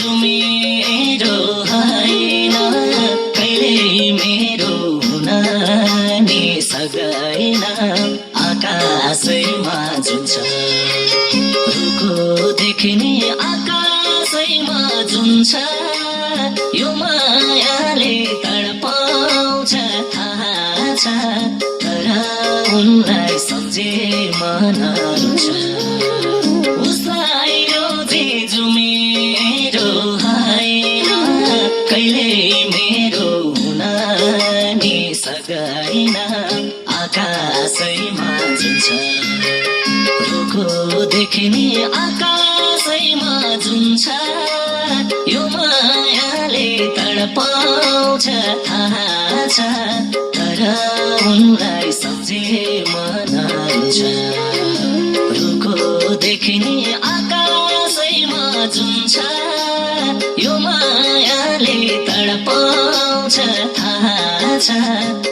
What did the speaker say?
जो मेरो होइन कहिले मेरो हुन नि सक्दैन आकाशैमा जुन छ रुखो देख्ने आकाशैमा जुन छ यो मायाले तडपाउँछ थाहा छ तर उनलाई सम्झे मन रुन्छ उसलाई रोजे जो मेरो होइन कहिले मेरो हुन नि सक्दैन आकाशैमा जुन छ रुखो देख्ने आकाशैमा जुन छ यो मायाले तडपाउँछ थाहा छ तर उनलाई सम्झे मन रुन्छ रुखो देख्ने आकाशैमा जुन छ यो मायाले तडपाउँछ थाहा छ